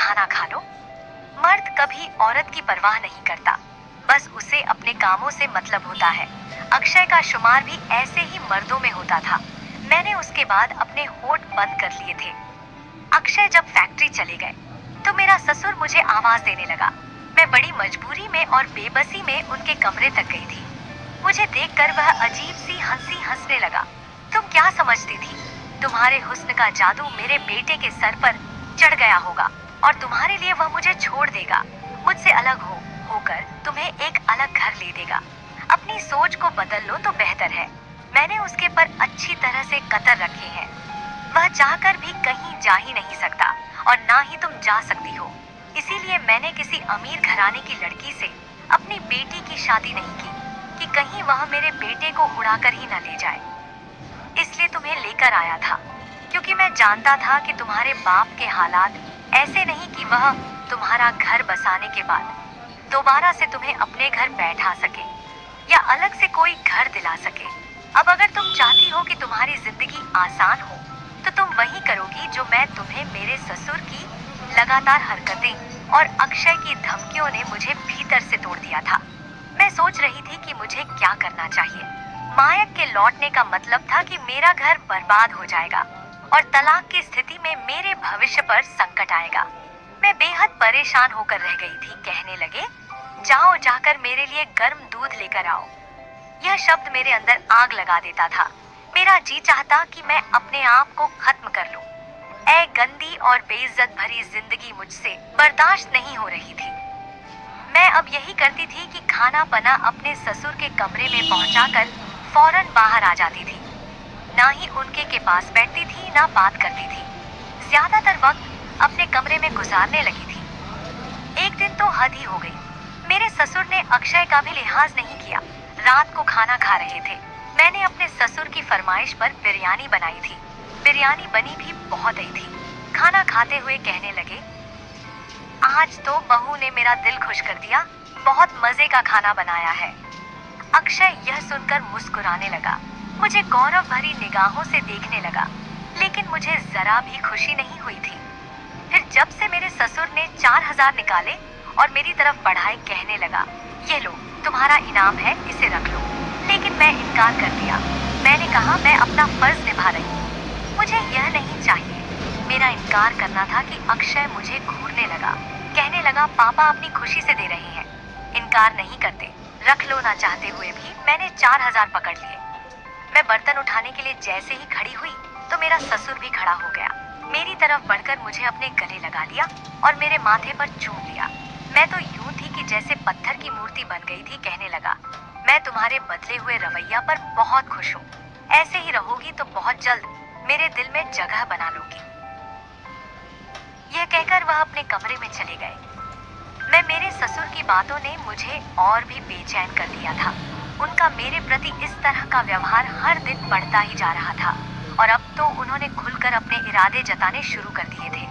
खाना खा लो। मर्द कभी औरत की परवाह नहीं करता, बस उसे अपने कामों से मतलब होता है। अक्षय का शुमार भी ऐसे ही मर्दों में होता था। मैंने उसके बाद अपने होठ बंद कर लिए थे। अक्षय जब फैक्ट्री चले गए तो मेरा ससुर मुझे आवाज देने लगा। मैं बड़ी मजबूरी में और बेबसी में उनके कमरे तक गई थी। मुझे देखकर वह अजीब सी हंसी हंसने लगा। तुम क्या समझती थी? तुम्हारे हुस्न का जादू मेरे बेटे के सर पर चढ़ गया होगा और तुम्हारे लिए वह मुझे छोड़ देगा। मुझसे अलग होकर तुम्हें एक अलग घर ले देगा। अपनी सोच को बदल लो तो बेहतर है। मैंने उसके पर अच्छी तरह से कतर रखे हैं। वह चाहकर भी कहीं जा ही नहीं सकता और ना ही तुम जा सकती हो। इसीलिए मैंने किसी अमीर घराने की लड़की से अपनी बेटी की शादी नहीं की कि कहीं वह मेरे बेटे को उड़ाकर ही न ले जाए। इसलिए तुम्हें लेकर आया था, क्योंकि मैं जानता था कि तुम्हारे बाप के हालात ऐसे नहीं कि वह तुम्हारा घर बसाने के बाद दोबारा से तुम्हें अपने घर बैठा सके या अलग से कोई घर दिला सके। अब अगर तुम चाहती हो कि तुम्हारी जिंदगी आसान हो तो तुम वही करोगी जो मैं तुम्हें मेरे ससुर की लगातार हरकतें और अक्षय की धमकियों ने मुझे भीतर से तोड़ दिया था। मैं सोच रही थी कि मुझे क्या करना चाहिए। मायक के लौटने का मतलब था कि मेरा घर बर्बाद हो जाएगा और तलाक की स्थिति में मेरे भविष्य पर संकट आएगा। मैं बेहद परेशान होकर रह गई थी। कहने लगे, जाओ जाकर मेरे लिए गर्म दूध लेकर आओ। यह शब्द मेरे अंदर आग लगा देता था। मेरा जी चाहता कि मैं अपने आप को खत्म कर लूं। ऐ गंदी और बेइज्जत भरी जिंदगी मुझसे बर्दाश्त नहीं हो रही थी। मैं अब यही करती थी कि खाना बना अपने ससुर के कमरे में पहुंचाकर फौरन बाहर आ जाती थी। ना ही उनके के पास बैठती थी, ना बात करती थी। ज्यादातर वक्त अपने कमरे में गुजारने लगी थी। एक दिन तो हद ही हो गई। मेरे ससुर ने अक्षय का भी लिहाज नहीं किया। रात को खाना खा रहे थे। मैंने अपने ससुर की फरमाइश पर बिरयानी बनाई थी। बिरयानी बनी भी बहुत ही थी। खाना खाते हुए कहने लगे, आज तो बहू ने मेरा दिल खुश कर दिया। बहुत मजे का खाना बनाया है। अक्षय यह सुनकर मुस्कुराने लगा, मुझे गौरव भरी निगाहों से देखने लगा, लेकिन मुझे जरा भी खुशी नहीं हुई थी। फिर जब से मेरे ससुर ने 4000 निकाले और मेरी तरफ बढ़ाए, कहने लगा, ये लो तुम्हारा इनाम है, इसे रख लो। लेकिन मैं इनकार कर दिया। मैंने कहा, मैं अपना फर्ज निभा रही हूँ, मुझे यह नहीं चाहिए। मेरा इनकार करना था कि अक्षय मुझे घूरने लगा। कहने लगा, पापा अपनी खुशी से दे रहे हैं, इनकार नहीं करते, रख लो। ना चाहते हुए भी मैंने 4000 पकड़ लिए। मैं बर्तन उठाने के लिए जैसे ही खड़ी हुई तो मेरा ससुर भी खड़ा हो गया। मेरी तरफ बढ़कर मुझे अपने गले लगा लिया और मेरे माथे पर चूम लिया। मैं तो यूं थी कि जैसे पत्थर की मूर्ति बन गई थी। कहने लगा, मैं तुम्हारे बदले हुए रवैया पर बहुत खुश हूँ। ऐसे ही रहोगी तो बहुत जल्द मेरे दिल में जगह बना लोगी। यह कहकर वह अपने कमरे में चले गए। मेरे ससुर की बातों ने मुझे और भी बेचैन कर दिया था। उनका मेरे प्रति इस तरह का व्यवहार हर दिन बढ़ता ही जा रहा था और अब तो उन्होंने खुलकर अपने इरादे जताने शुरू कर दिए थे।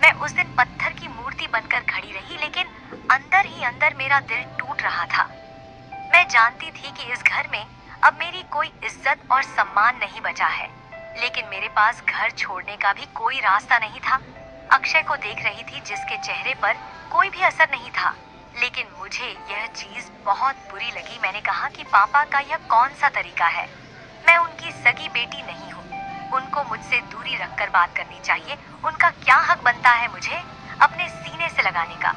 मैं उस दिन पत्थर की मूर्ति बनकर खड़ी रही, लेकिन अंदर ही अंदर मेरा दिल टूट रहा था। मैं जानती थी कि इस घर में अब मेरी कोई इज्जत और सम्मान नहीं बचा है, लेकिन मेरे पास घर छोड़ने का भी कोई रास्ता नहीं था। अक्षय को देख रही थी जिसके चेहरे पर कोई भी असर नहीं था, लेकिन मुझे यह चीज बहुत बुरी लगी। मैंने कहा कि पापा का यह कौन सा तरीका है? मैं उनकी सगी बेटी नहीं हूँ। उनको मुझसे दूरी रखकर बात करनी चाहिए। उनका क्या हक बनता है मुझे अपने सीने से लगाने का?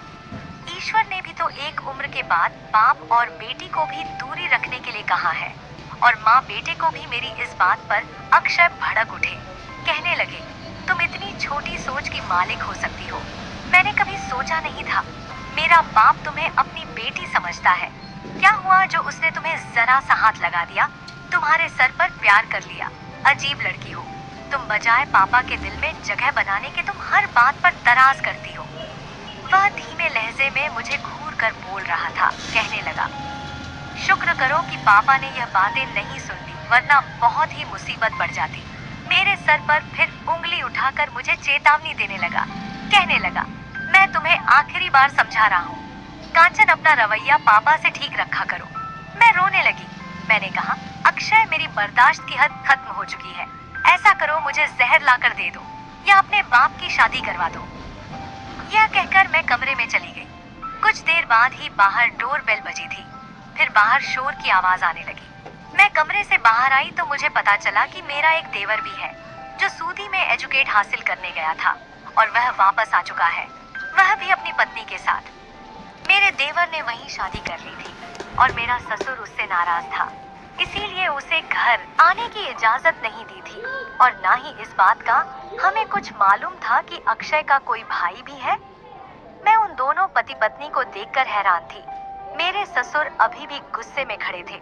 ईश्वर ने भी तो एक उम्र के बाद बाप और बेटी को भी दूरी रखने के लिए कहा है और माँ बेटे को भी। मेरी इस बात पर अक्षय भड़क उठे। कहने लगे, तुम इतनी छोटी सोच की मालिक हो सकती हो। मैंने कभी सोचा नहीं था मेरा बाप तुम्हें अपनी बेटी समझता है। क्या हुआ जो उसने तुम्हें जरा सा हाथ लगा दिया, तुम्हारे सर पर प्यार कर लिया? अजीब लड़की हो तुम। बजाय पापा के दिल में जगह बनाने के तुम हर बात पर तराज करती हो। वह धीमे लहजे में मुझे घूर कर बोल रहा था। कहने लगा, शुक्र करो कि पापा ने यह बातें नहीं सुन ली, वरना बहुत ही मुसीबत बढ़ जाती। मेरे सर पर फिर उंगली उठाकर मुझे चेतावनी देने लगा। कहने लगा, मैं तुम्हें आखिरी बार समझा रहा हूँ, कांचन अपना रवैया पापा से ठीक रखा करो। मैं रोने लगी। मैंने कहा, अक्षय मेरी बर्दाश्त की हद खत्म हो चुकी है। ऐसा करो, मुझे जहर लाकर दे दो या अपने बाप की शादी करवा दो। यह कहकर मैं कमरे में चली गई। कुछ देर बाद ही बाहर डोर बेल बजी थी। फिर बाहर शोर की आवाज आने लगी। मैं कमरे से बाहर आई तो मुझे पता चला कि मेरा एक देवर भी है जो सूदी में एजुकेट हासिल करने गया था और वह वापस आ चुका है, वह भी अपनी पत्नी के साथ। मेरे देवर ने वहीं शादी कर ली थी और मेरा ससुर उससे नाराज था, इसीलिए उसे घर आने की इजाजत नहीं दी थी और ना ही इस बात का हमें कुछ मालूम था कि अक्षय का कोई भाई भी है। मैं उन दोनों पति पत्नी को देखकर हैरान थी। मेरे ससुर अभी भी गुस्से में खड़े थे।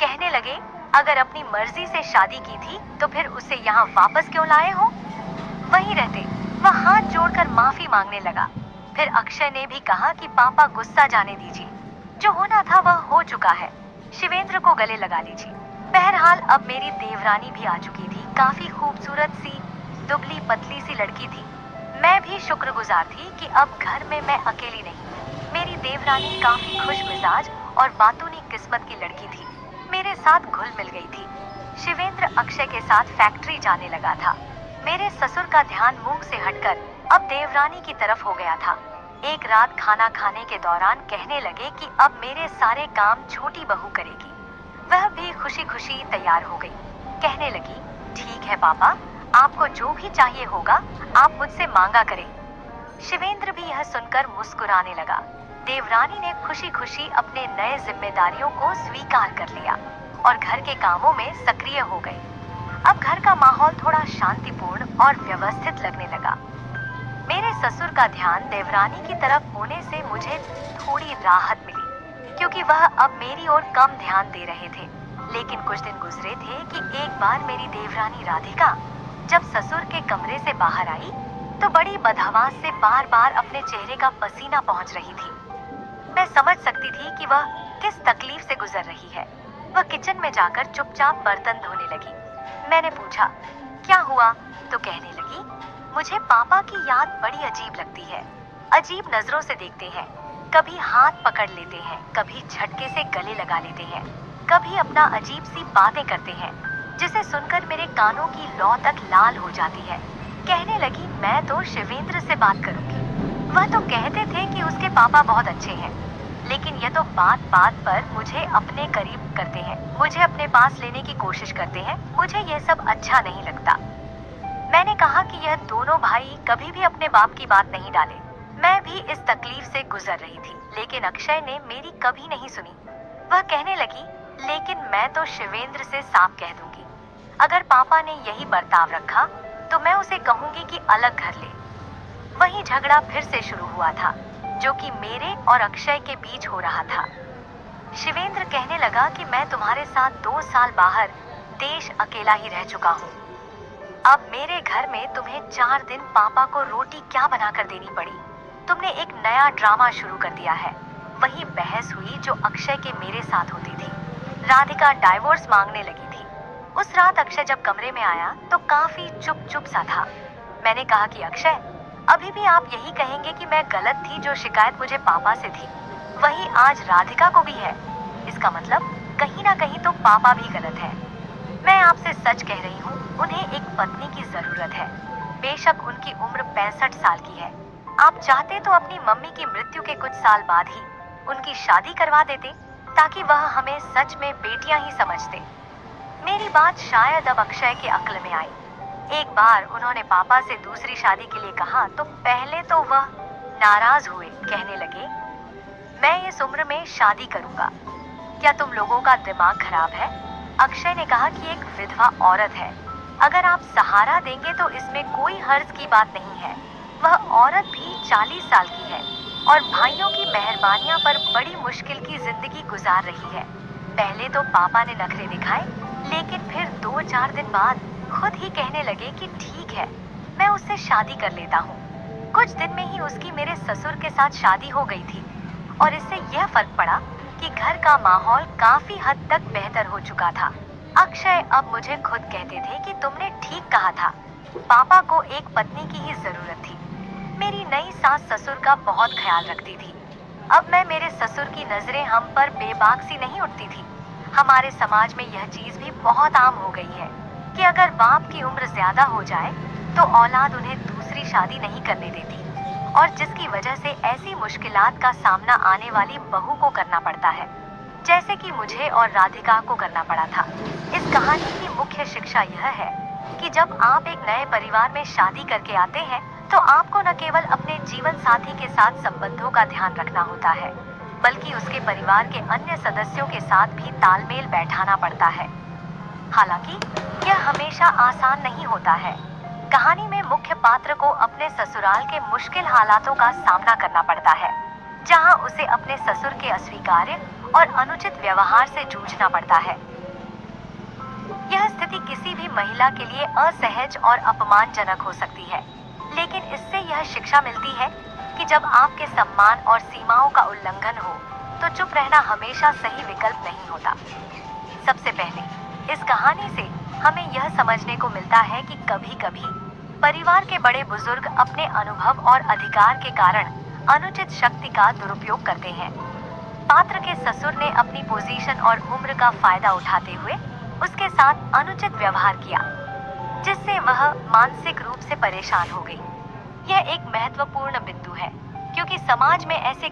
कहने लगे, अगर अपनी मर्जी से शादी की थी तो फिर उसे यहाँ वापस क्यों लाए हो? वहीं रहते वह हाथ जोड़कर माफी मांगने लगा। फिर अक्षय ने भी कहा कि पापा गुस्सा जाने दीजिए, जो होना था वह हो चुका है, शिवेंद्र को गले लगा लीजिए। बहरहाल अब मेरी देवरानी भी आ चुकी थी। काफी खूबसूरत सी दुबली पतली सी लड़की थी। मैं भी शुक्रगुजार थी कि अब घर में मैं अकेली नहीं। मेरी देवरानी काफी खुश मिजाज और बातूनी किस्मत की लड़की थी, मेरे साथ घुल मिल गई थी। शिवेंद्र अक्षय के साथ फैक्ट्री जाने लगा था। मेरे ससुर का ध्यान मुंह से हटकर अब देवरानी की तरफ हो गया था। एक रात खाना खाने के दौरान कहने लगे कि अब मेरे सारे काम छोटी बहू करेगी। वह भी खुशी खुशी तैयार हो गई। कहने लगी, ठीक है पापा, आपको जो भी चाहिए होगा आप मुझसे मांगा करें। शिवेंद्र भी यह सुनकर मुस्कुराने लगा। देवरानी ने खुशी खुशी अपने नए जिम्मेदारियों को स्वीकार कर लिया और घर के कामों में सक्रिय हो गई। अब घर का माहौल थोड़ा शांतिपूर्ण और व्यवस्थित लगने लगा। मेरे ससुर का ध्यान देवरानी की तरफ होने से मुझे थोड़ी राहत मिली, क्योंकि वह अब मेरी ओर कम ध्यान दे रहे थे। लेकिन कुछ दिन गुजरे थे कि एक बार मेरी देवरानी राधिका जब ससुर के कमरे से बाहर आई तो बड़ी बदहवास से बार बार अपने चेहरे का पसीना पहुंच रही थी। मैं समझ सकती थी कि वह किस तकलीफ से गुजर रही है। वह किचन में जाकर चुपचाप बर्तन धोने लगी। मैंने पूछा, क्या हुआ? तो कहने लगी, मुझे पापा की याद बड़ी अजीब लगती है। अजीब नजरों से देखते हैं, कभी हाथ पकड़ लेते हैं, कभी झटके से गले लगा लेते हैं, कभी अपना अजीब सी बातें करते हैं जिसे सुनकर मेरे कानों की लौ तक लाल हो जाती है। कहने लगी, मैं तो शिवेंद्र से बात करूंगी। वह तो कहते थे कि उसके पापा बहुत अच्छे हैं, लेकिन यह तो बात बात पर मुझे अपने करीब करते हैं, मुझे अपने पास लेने की कोशिश करते हैं। मुझे यह सब अच्छा नहीं लगता। मैंने कहा कि यह दोनों भाई कभी भी अपने बाप की बात नहीं डाले। मैं भी इस तकलीफ से गुजर रही थी, लेकिन अक्षय ने मेरी कभी नहीं सुनी। वह कहने लगी, लेकिन मैं तो शिवेंद्र से साफ कह दूंगी। अगर पापा ने यही बर्ताव रखा तो मैं उसे कहूंगी कि अलग घर ले। वही झगड़ा फिर से शुरू हुआ था, जो कि मेरे और अक्षय के बीच हो रहा था। शिवेंद्र कहने लगा कि मैं तुम्हारे साथ 2 साल बाहर देश अकेला ही रह चुका हूँ। अब मेरे घर में तुम्हें 4 दिन पापा को रोटी क्या बनाकर देनी पड़ी। तुमने एक नया ड्रामा शुरू कर दिया है। वही बहस हुई जो अक्षय के मेरे साथ होती थी। राधिका डाइवोर्स मांगने लगी थी। उस रात अक्षय जब कमरे में आया तो काफी चुप चुप सा था। मैंने कहा कि अक्षय, अभी भी आप यही कहेंगे कि मैं गलत थी, जो शिकायत मुझे पापा से थी वही आज राधिका को भी है। इसका मतलब कहीं ना कहीं तो पापा भी गलत है। मैं आपसे सच कह रही हूँ, उन्हें एक पत्नी की जरूरत है। बेशक उनकी उम्र 65 साल की है। आप चाहते तो अपनी मम्मी की मृत्यु के कुछ साल बाद ही उनकी शादी करवा देते, ताकि वह हमें सच में बेटियां ही समझते। मेरी बात शायद अब अक्षय के अक्ल में आई। एक बार उन्होंने पापा से दूसरी शादी के लिए कहा तो पहले तो वह नाराज हुए। कहने लगे, मैं इस उम्र में शादी करूंगा, क्या तुम लोगों का दिमाग खराब है? अक्षय ने कहा कि एक विधवा औरत है, अगर आप सहारा देंगे तो इसमें कोई हर्ज की बात नहीं है। वह औरत भी 40 साल की है और भाइयों की मेहरबानियां पर बड़ी मुश्किल की जिंदगी गुजार रही है। पहले तो पापा ने नखरे दिखाए, लेकिन फिर 2-4 दिन बाद खुद ही कहने लगे कि ठीक है, मैं उससे शादी कर लेता हूँ। कुछ दिन में ही उसकी मेरे ससुर के साथ शादी हो गई थी और इससे यह फर्क पड़ा कि घर का माहौल काफी हद तक बेहतर हो चुका था। अक्षय अब मुझे खुद कहते थे कि तुमने ठीक कहा था, पापा को एक पत्नी की ही जरूरत थी। मेरी नई सास ससुर का बहुत ख्याल रखती थी। अब मैं मेरे ससुर की नजरें हम पर बेबाक सी नहीं उठती थी। हमारे समाज में यह चीज भी बहुत आम हो गई है कि अगर बाप की उम्र ज्यादा हो जाए तो औलाद उन्हें दूसरी शादी नहीं करने देती और जिसकी वजह से ऐसी मुश्किलात का सामना आने वाली बहू को करना पड़ता है, जैसे कि मुझे और राधिका को करना पड़ा था। इस कहानी की मुख्य शिक्षा यह है कि जब आप एक नए परिवार में शादी करके आते हैं, तो आपको न केवल अपने जीवन साथी के साथ संबंधों का ध्यान रखना होता है, बल्कि उसके परिवार के अन्य सदस्यों के साथ भी तालमेल बैठाना पड़ता है। हालांकि यह हमेशा आसान नहीं होता है। कहानी में मुख्य पात्र को अपने ससुराल के मुश्किल हालातों का सामना करना पड़ता है, जहां उसे अपने ससुर के अस्वीकार्य और अनुचित व्यवहार से जूझना पड़ता है। यह स्थिति किसी भी महिला के लिए असहज और अपमानजनक हो सकती है, लेकिन इससे यह शिक्षा मिलती है कि जब आपके सम्मान और सीमाओं का उल्लंघन हो, तो चुप रहना हमेशा सही विकल्प नहीं होता। सबसे पहले इस कहानी से हमें यह समझने को मिलता है कि कभी-कभी परिवार के बड़े बुजुर्ग अपने अनुभव और अधिकार के कारण अनुचित शक्ति का दुरुपयोग करते हैं। पात्र के ससुर ने अपनी पोजीशन और उम्र का फायदा उठाते हुए उसके साथ अनुचित व्यवहार किया, जिससे वह मानसिक रूप से परेशान हो गई। यह एक महत्वपूर्ण बिंदु है, क्योंकि समाज में ऐसे